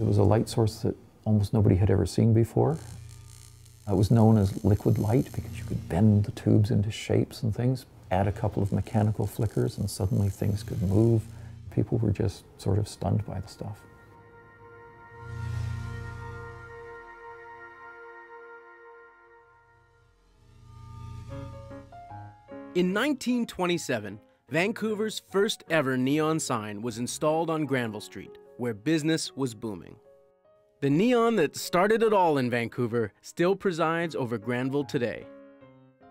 It was a light source that almost nobody had ever seen before. It was known as liquid light because you could bend the tubes into shapes and things, add a couple of mechanical flickers, and suddenly things could move. People were just sort of stunned by the stuff. In 1927, Vancouver's first ever neon sign was installed on Granville Street, where business was booming. The neon that started it all in Vancouver still presides over Granville today.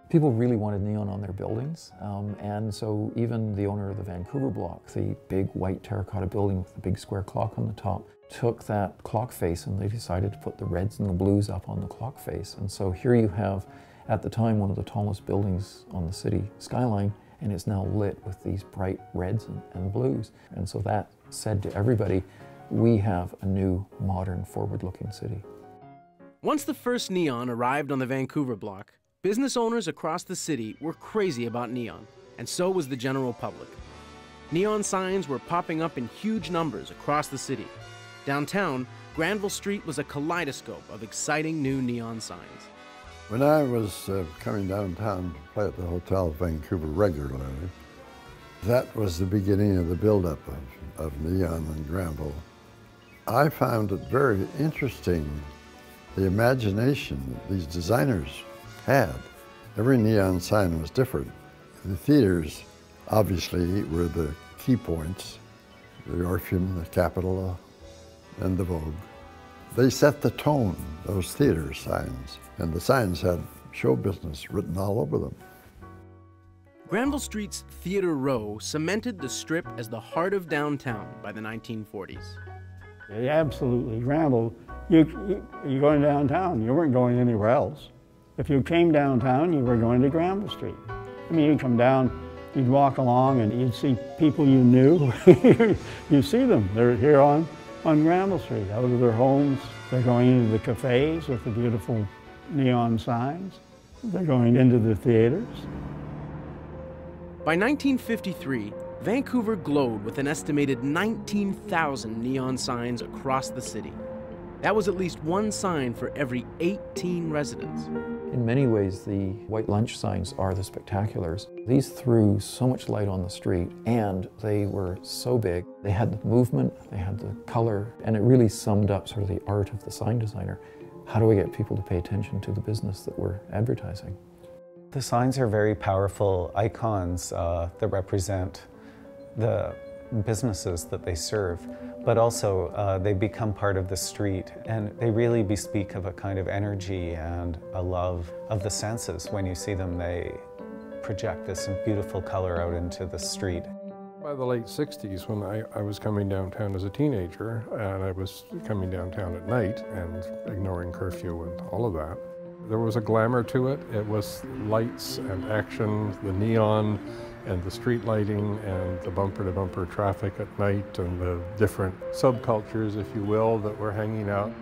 People really wanted neon on their buildings, and so even the owner of the Vancouver block, the big white terracotta building with the big square clock on the top, took that clock face and they decided to put the reds and the blues up on the clock face. And so here you have, at the time, one of the tallest buildings on the city skyline, and it's now lit with these bright reds and blues. And so that said to everybody, we have a new, modern, forward-looking city. Once the first neon arrived on the Vancouver block, business owners across the city were crazy about neon, and so was the general public. Neon signs were popping up in huge numbers across the city. Downtown, Granville Street was a kaleidoscope of exciting new neon signs. When I was coming downtown to play at the Hotel Vancouver regularly, that was the beginning of the buildup of neon in Granville. I found it very interesting, the imagination that these designers had. Every neon sign was different. The theaters, obviously, were the key points, the Orpheum, the Capitol, and the Vogue. They set the tone, those theater signs, and the signs had show business written all over them. Granville Street's Theater Row cemented the Strip as the heart of downtown by the 1940s. Absolutely, Granville, you're going downtown, you weren't going anywhere else. If you came downtown, you were going to Granville Street. I mean, you'd come down, you'd walk along and you'd see people you knew. You see them, they're here on Granville Street, out of their homes. They're going into the cafes with the beautiful neon signs. They're going into the theaters. By 1953, Vancouver glowed with an estimated 19,000 neon signs across the city. That was at least one sign for every 18 residents. In many ways, the white lunch signs are the spectaculars. These threw so much light on the street, and they were so big. They had the movement, they had the color, and it really summed up sort of the art of the sign designer. How do we get people to pay attention to the business that we're advertising? The signs are very powerful icons that represent the businesses that they serve, but also they become part of the street, and they really bespeak of a kind of energy and a love of the senses. When you see them, they project this beautiful color out into the street. By the late 60s, when I was coming downtown as a teenager, and I was coming downtown at night and ignoring curfew and all of that, there was a glamour to it. It was lights and action, the neon, and the street lighting and the bumper-to-bumper traffic at night and the different subcultures, if you will, that were hanging out.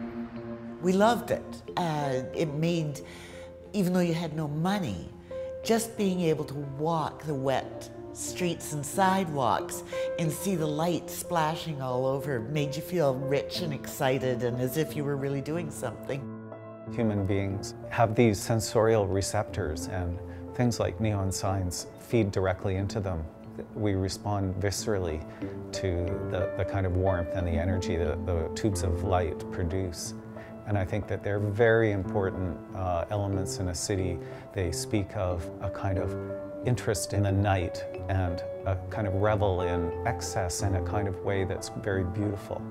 We loved it. It made, even though you had no money, just being able to walk the wet streets and sidewalks and see the light splashing all over made you feel rich and excited and as if you were really doing something. Human beings have these sensorial receptors, and things like neon signs feed directly into them. We respond viscerally to the kind of warmth and the energy that the tubes of light produce. And I think that they're very important elements in a city. They speak of a kind of interest in the night and a kind of revel in excess in a kind of way that's very beautiful.